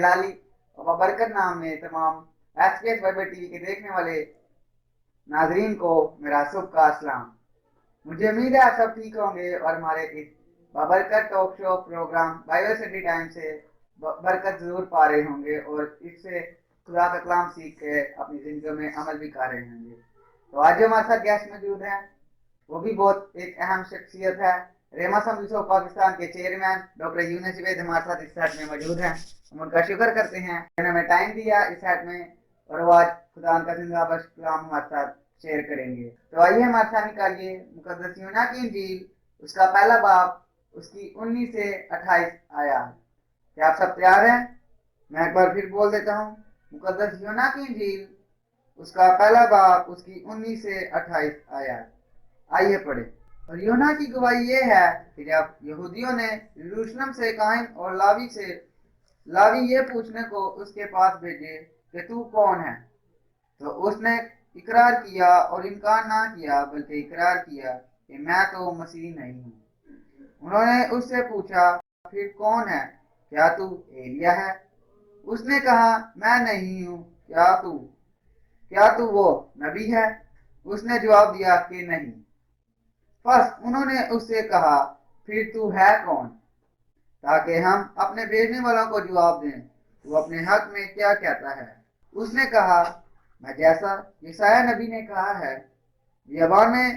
जलाली और बरकत नाम में तमाम एसपीएस बाइबल टीवी के देखने वाले नाजरीन को मेरा शुभ का अस्सलाम। मुझे उम्मीद है आप सब ठीक होंगे और हमारे इस Barkat talk show programme Bible study time से बरकत जरूर पा रहे होंगे और इससे खुदा का कलाम सीख के अपनी जिंदगी में अमल भी कर रहे होंगे। तो आज जो हमारे साथ गेस्ट मौजूद हैं वो भी बहुत एक अहम शख्सियत है। रेमा समूह ऑफ पाकिस्तान के चेयरमैन डॉक्टर यूनुस जुवैद हमारे साथ इस सेट में मौजूद हैं। हम उनका शुक्र करते हैं जिन्होंने हमें टाइम दिया इस सेट में और वो आज खुदा का जिंदा बख्श कलाम हमारे साथ शेयर करेंगे। तो आइए हमारे साथ निकालिए मुकद्दस यूहन्ना की इंजील उसका पहला बाब उसकी 19 से 28 आया। क्या आप सब तैयार हैं? मैं एक बार फिर बोल देता हूँ, मुकद्दस यूहन्ना की इंजील उसका पहला बाब उसकी 19 से 28 आया। आइए पढ़े। और यूहन्ना की गवाही ये है कि जब यहूदियों ने यरूशलेम से काहिन और लावी ये पूछने को उसके पास भेजे कि तू कौन है, तो उसने इकरार किया और इनकार ना किया बल्कि इकरार किया कि मैं तो मसीह नहीं हूँ। उन्होंने उससे पूछा, फिर कौन है? क्या तू एलिया है? उसने कहा, मैं नहीं हूँ। क्या तू वो नबी है? उसने जवाब दिया कि नहीं। बस उन्होंने उससे कहा, फिर तू है कौन, ताकि हम अपने भेजने वालों को जवाब दें वो अपने हक में क्या कहता है। उसने कहा, मैं जैसा यशायाह नबी ने कहा है, बियाबान में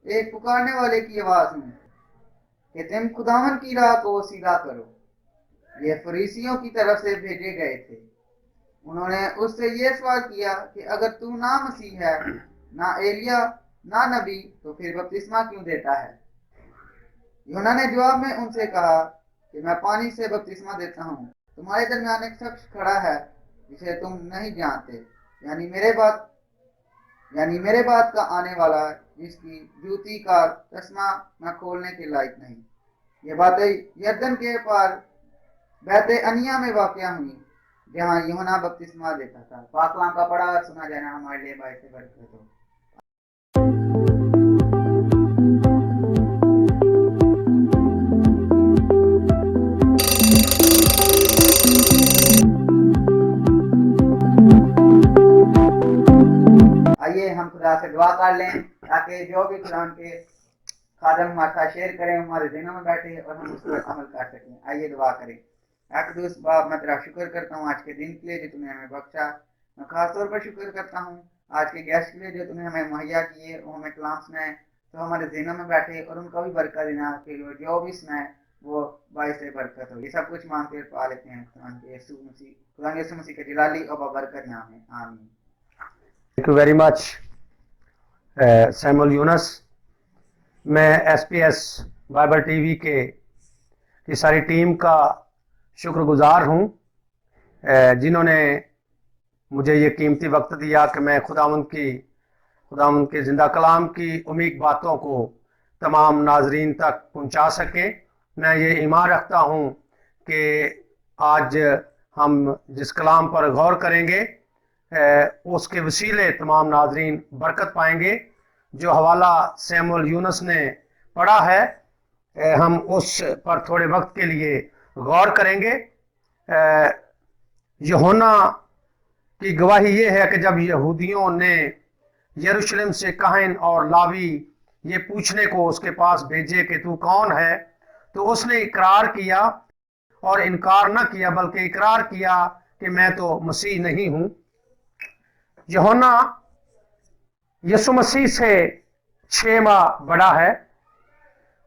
एक पुकारने वाले की आवाज हूँ कि तुम खुदावन की राह को सीधा करो। ये फरीसियों की तरफ से भेजे गए थे। उन्होंने उससे ये सवाल किया कि अगर तू ना मसीह है, ना एलिया, ना नबी, तो फिर बपतिस्मा क्यों देता है? यूहन्ना ने जवाब में उनसे कहा कि मैं पानी से बपतिस्मा देता हूँ, तुम्हारे दरमियान एक शख्स खड़ा है जिसे तुम नहीं जानते, यानी मेरे बाद का आने वाला, जिसकी जूती का तस्मा मैं खोलने के लायक नहीं। ये बातें यरदन के पार बैते अनिया में वाक़या हुई जहाँ यूहन्ना बपतिस्मा देता था। पाक कलाम का पढ़ा और सुना जाना हमारे लिए बाइस बरकत हो। आइए हम खुदा से दुआ कर लें ताकि जो भी कुरान के खादम हमारे साथ शेयर करें हमारे दिनों में बैठे और हम उस पर अमल कर सकें। आइए दुआ करें। अक़दूस बाप, मैं तेरा शुक्र करता हूँ आज के दिन के लिए जो तूने हमें बख्शा। मैं खास तौर पर शुक्र करता हूँ आज के गेस्ट के लिए जो तूने हमें मुहैया किए, वो हमें कलाम सुनाए तो हमारे दिनों में बैठे और उनका भी बरकत देना कि जो भी सुनाए वो बाइस बरकत हो। ये सब कुछ मांगते हुए पा लेते हैं खुदा यीशु मसीह के जलाली और बरकत नाम है, आमीन। Thank you very much Samuel Yunus. मैं एसपीएस बाइबल टीवी की सारी टीम का शुक्रगुजार हूँ जिन्होंने मुझे ये कीमती वक्त दिया कि मैं खुदावंद के जिंदा कलाम की उम्मीद बातों को तमाम नाजरीन तक पहुँचा सके। मैं ये ईमान रखता हूँ कि आज हम जिस कलाम पर गौर करेंगे उसके वसीले तमाम नाजरीन बरकत पाएंगे। जो हवाला सैमुअल यूनुस ने पढ़ा है हम उस पर थोड़े वक्त के लिए गौर करेंगे। यूहन्ना की गवाही ये है कि जब यहूदियों ने यरूशलेम से काहिन और लावी ये पूछने को उसके पास भेजे कि तू कौन है, तो उसने इकरार किया और इनकार न किया बल्कि इकरार किया कि मैं तो मसीह नहीं हूँ। यूहन्ना यीशु मसीह से 6 माह बड़ा है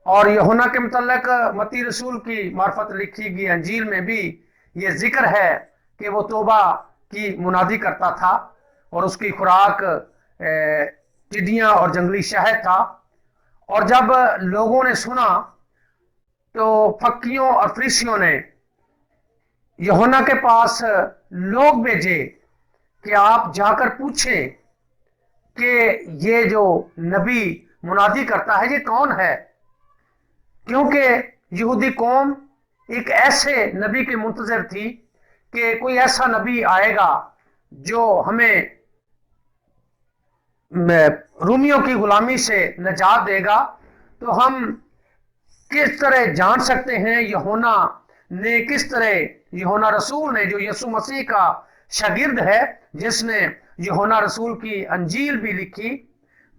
और यूहन्ना के मुतल्लिक मत्ती रसूल की मार्फत लिखी गई अंजील में भी ये जिक्र है कि वो तौबा की मुनादी करता था और उसकी खुराक टिड्डियाँ और जंगली शहद था। और जब लोगों ने सुना तो फक्कियों और फरीसियों ने यूहन्ना के पास लोग भेजे कि आप जाकर पूछें कि ये जो नबी मुनादी करता है ये कौन है, क्योंकि यहूदी कौम एक ऐसे नबी की मुंतजर थी कि कोई ऐसा नबी आएगा जो हमें रूमियों की गुलामी से निजात देगा। तो हम किस तरह जान सकते हैं यूहन्ना ने किस तरह यूहन्ना रसूल ने, जो यीशु मसीह का शागिर्द है, जिसने यूहन्ना रसूल की अंजील भी लिखी,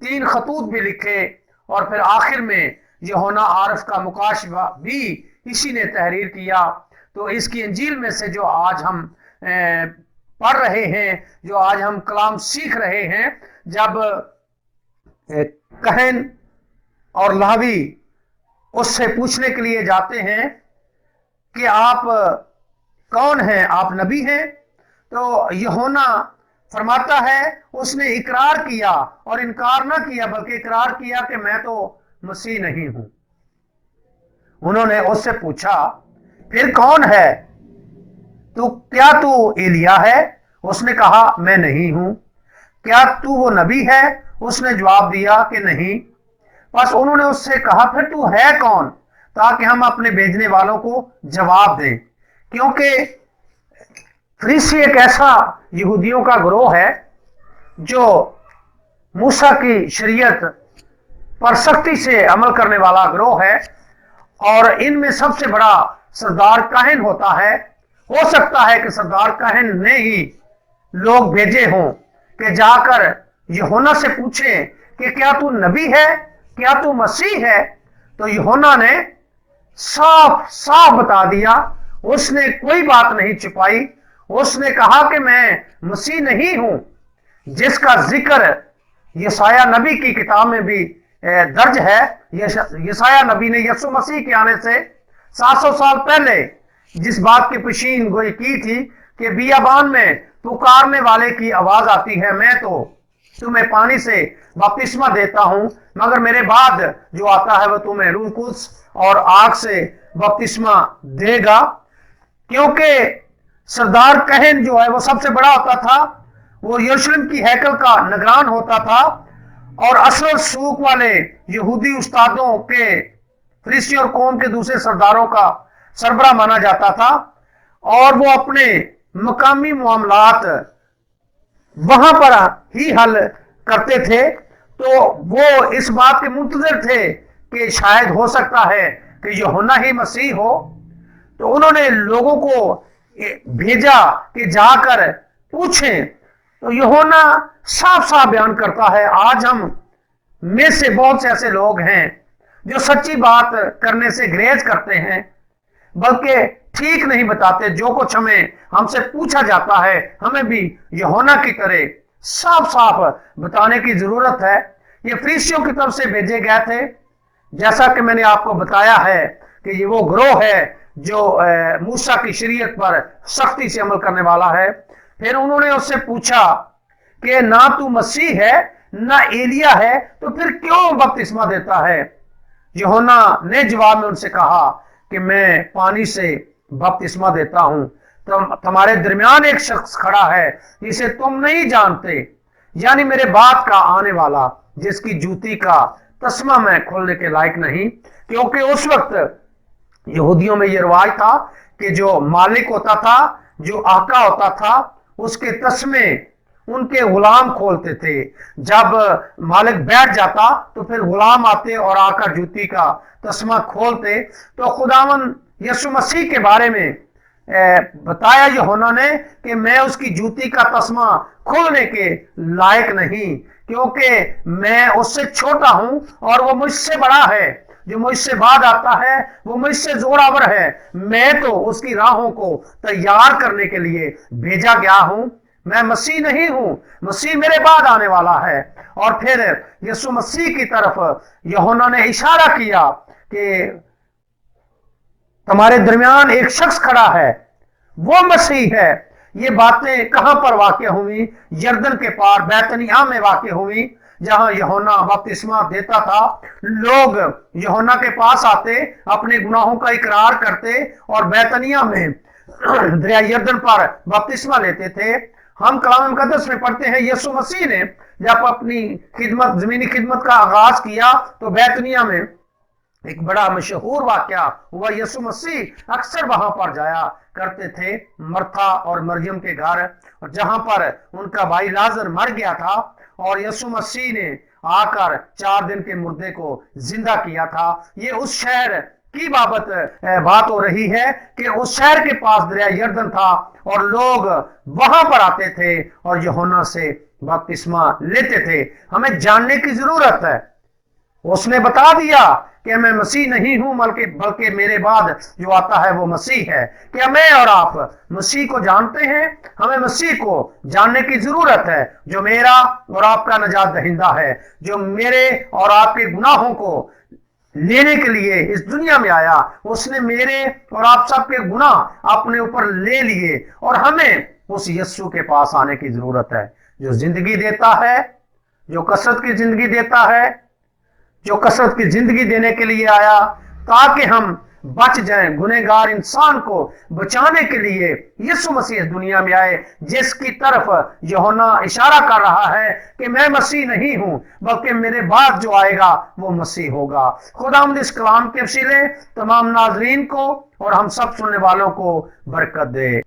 3 खतूत भी लिखे, और फिर आखिर में यूहन्ना आरफ का मुकाशवा भी इसी ने तहरीर किया। तो इसकी अंजील में से जो आज हम पढ़ रहे हैं, जो आज हम कलाम सीख रहे हैं, जब कहन और लावी उससे पूछने के लिए जाते हैं कि आप कौन हैं, आप नबी हैं, तो यूहन्ना फरमाता है उसने इकरार किया और इनकार ना किया, बल्कि इकरार किया कि मैं तो मसीह नहीं हूं। उन्होंने उससे पूछा फिर कौन है, तो क्या तू एलिया है? उसने कहा मैं नहीं हूं। क्या तू वो नबी है? उसने जवाब दिया कि नहीं। बस उन्होंने उससे कहा फिर तू है कौन, ताकि हम अपने भेजने वालों को जवाब दें, क्योंकि फरीसी एक ऐसा यहूदियों का गिरोह है जो मूसा की शरीयत पर सख्ती से अमल करने वाला गिरोह है, और इनमें सबसे बड़ा सरदार काहिन होता है। हो सकता है कि सरदार काहिन ने ही लोग भेजे हों कि जाकर यूहन्ना से पूछें कि क्या तू नबी है, क्या तू मसीह है? तो यूहन्ना ने साफ साफ बता दिया, उसने कोई बात नहीं छिपाई। उसने कहा कि मैं मसीह नहीं हूं, जिसका जिक्र यशाया नबी की किताब में भी दर्ज है। यशाया नबी ने यीशु मसीह के आने से 700 साल पहले जिस बात की पेशीन गोई की थी कि बियाबान में पुकारने वाले की आवाज आती है, मैं तो तुम्हें पानी से बपतिस्मा देता हूं, मगर मेरे बाद जो आता है वह तुम्हें रूह कुद्स और आग से बपतिस्मा देगा। क्योंकि सरदार कहन जो है वो सबसे बड़ा होता था, वो यरूशलेम की हैकल का निगरान होता था, और असर सूक वाले यहूदी उस्तादों के, फरीसी और कौम के दूसरे सरदारों का सरबरा माना जाता था, और वो अपने मकामी मामलात वहां पर ही हल करते थे। तो वो इस बात के मुंतजर थे कि शायद हो सकता है कि यूहन्ना ही मसीह हो। तो उन्होंने लोगों को भेजा कि जाकर पूछें। तो यूहन्ना साफ साफ बयान करता है, आज हम में से बहुत से ऐसे लोग हैं जो सच्ची बात करने से ग्रेज करते हैं, बल्कि ठीक नहीं बताते। जो कुछ हमें हमसे पूछा जाता है हमें भी यूहन्ना की तरह साफ साफ बताने की जरूरत है। ये फरीसियों की तरफ से भेजे गए थे, जैसा कि मैंने आपको बताया है कि ये वो गिरोह है जो मूसा की शरीयत पर सख्ती से अमल करने वाला है। फिर उन्होंने उससे पूछा कि ना तू मसीह है ना एलिया है, तो फिर क्यों बपतिस्मा देता है? यूहन्ना ने जवाब में उनसे कहा कि मैं पानी से बपतिस्मा देता हूं, तुम्हारे दरमियान एक शख्स खड़ा है जिसे तुम नहीं जानते, यानी मेरे बाद का आने वाला, जिसकी जूती का तस्मा मैं खोलने के लायक नहीं। क्योंकि उस वक्त यहूदियों में यह रिवाज था कि जो मालिक होता था, जो आका होता था, उसके तस्मे उनके गुलाम खोलते थे। जब मालिक बैठ जाता तो फिर गुलाम आते और आका जूती का तस्मा खोलते। तो खुदावन यीशु मसीह के बारे में बताया यूहन्ना ने कि मैं उसकी जूती का तस्मा खोलने के लायक नहीं, क्योंकि मैं उससे छोटा हूं और वो मुझसे बड़ा है। जो मुझसे बाद आता है वो मुझसे जोरावर है। मैं तो उसकी राहों को तैयार करने के लिए भेजा गया हूं। मैं मसीह नहीं हूं, मसीह मेरे बाद आने वाला है। और फिर यीशु मसीह की तरफ यूहन्ना ने इशारा किया कि तुम्हारे दरमियान एक शख्स खड़ा है, वो मसीह है। ये बातें कहां पर वाक़या हुई? यरदन के पार बैतनिय्याह में वाक़या हुई, जहां यूहन्ना बपतिस्मा देता था। लोग यूहन्ना के पास आते, अपने गुनाहों का इकरार करते और बैतनिय्याह में दरिया यरदन पर बपतिस्मा लेते थे। हम कलाम मुकद्दस में पढ़ते हैं यीशु मसीह ने जब अपनी खिदमत, जमीनी खिदमत का आगाज किया तो बैतनिय्याह में एक बड़ा मशहूर वाकया हुआ। यीशु मसीह अक्सर वहां पर जाया करते थे, मरथा और मरियम के घर, और जहां पर उनका भाई लाजर मर गया था, और यीशु मसीह ने आकर 4 दिन के मुर्दे को जिंदा किया था। ये उस शहर की बात हो रही है कि उस शहर के पास दरिया यरदन था और लोग वहां पर आते थे और यूहन्ना से बपतिस्मा लेते थे। हमें जानने की जरूरत है। उसने बता दिया कि मैं मसीह नहीं हूं, बल्कि मेरे बाद जो आता है वो मसीह है। क्या मैं और आप मसीह को जानते हैं? हमें मसीह को जानने की जरूरत है, जो मेरा और आपका निजात दहिंदा है, जो मेरे और आपके गुनाहों को लेने के लिए इस दुनिया में आया। उसने मेरे और आप सबके गुनाह अपने ऊपर ले लिए और हमें उस यीशु के पास आने की जरूरत है, जो जिंदगी देता है, जो कसरत की जिंदगी देता है, जो कसरत की जिंदगी देने के लिए आया ताकि हम बच जाएं। गुनहगार इंसान को बचाने के लिए यीशु मसीह इस दुनिया में आए, जिसकी तरफ यूहन्ना इशारा कर रहा है कि मैं मसीह नहीं हूं, बल्कि मेरे बाद जो आएगा वो मसीह होगा। खुदावंद इस कलाम के वसीले तमाम नाज़रीन को और हम सब सुनने वालों को बरकत दे।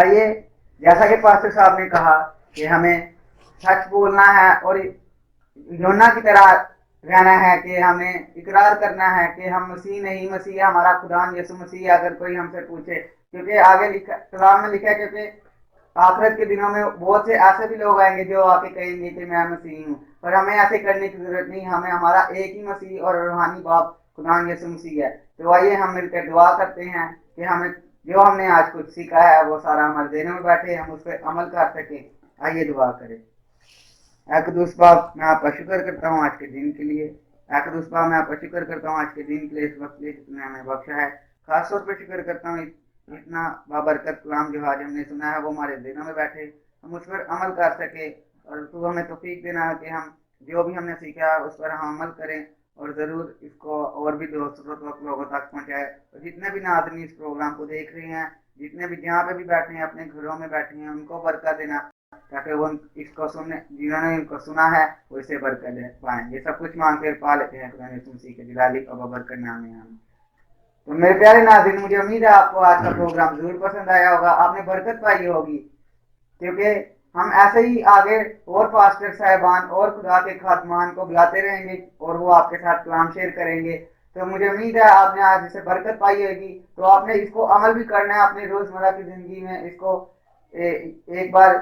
आइए, जैसा कि पास्टर साहब ने कहा कि हमें सच बोलना है और यूहन्ना की तरह रहना है, कि हमें इकरार करना है कि हम मसीह नहीं, मसीह हमारा खुदा यीशु मसीह। अगर कोई हमसे पूछे, क्योंकि आगे लिखा कलाम में लिखा है, क्योंकि आखिरत के दिनों में बहुत से ऐसे भी लोग आएंगे जो आके कहेंगे कि मैं मसीह हूँ, पर हमें ऐसे करने की जरूरत नहीं। हमें हमारा एक ही मसीह और रूहानी बाप खुदा यीशु मसीह है। तो आइए हम मिलकर दुआ करते हैं कि हमें जो हमने आज कुछ सीखा है वो सारा हमारे देने में बैठे, हम उस पर अमल कर सके। आइए दुआ करें। कुदूस बाप, मैं आपका शुक्र करता हूँ आज के दिन के लिए। कुदूस बाप, मैं आपका शुक्र करता हूँ आज के दिन के लिए, इस वक्त के लिए तुमने हमें बख्शा है। खास तौर पर शुक्र करता हूँ इतना बाबरकत कलाम जो आज हमने सुना है वो हमारे दिलों में बैठे, हम उस पर अमल कर सके, और तू हमें तौफीक देना है कि हम जो भी हमने सीखा उस पर हम अमल करें, और ज़रूर इसको और भी दोस्तों लोगों तक पहुँचाए। और जितने भी नाज़रीन इस प्रोग्राम को देख रहे हैं, जितने भी जहाँ पे भी बैठे हैं, अपने घरों में बैठे हैं, उनको बरकत देना, ताकि वो इसको सुनने, जिन्होंने इनको सुना है वो इसे बरकत दे पाएँ। ये सब कुछ मांग कर पा लेते हैं खुदा यीशु मसीह के जलाली और बरकत नाम में। हम तो मेरे प्यारे नाज़रीन, मुझे उम्मीद है आपको आज का प्रोग्राम जरूर पसंद आया होगा, आपने बरकत पाई होगी, क्योंकि हम ऐसे ही आगे और पास्टर साहिबान और खुदा के खादमान को बुलाते रहेंगे और वो आपके साथ कलाम शेयर करेंगे। तो मुझे उम्मीद है आपने आज इसे बरकत पाई होगी, तो आपने इसको अमल भी करना है अपने रोज़मर्रा की ज़िंदगी में। इसको एक बार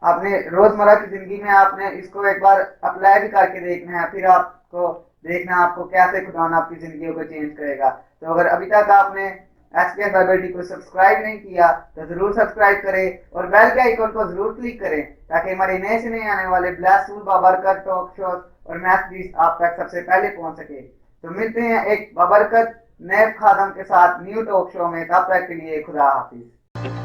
अपने रोज़मर्रा की ज़िंदगी में आपने इसको एक बार अप्लाई भी करके देखना है, फिर आपको देखना आपको कैसे खुदा आपकी ज़िंदगियों को चेंज करेगा। तो अगर अभी तक आपने SBS बाइबल टी को सब्सक्राइब नहीं किया तो जरूर सब्सक्राइब करें और बेल के आइकन को जरूर क्लिक करें, ताकि हमारे नए से नए आने वाले ब्लेस फुल बाबरकत टॉक शो और मैसेज आप तक सबसे पहले पहुंच सके। तो मिलते हैं एक बाबरकत नए खादम के साथ न्यू टॉक शो में। तब तक के लिए खुदा हाफिज।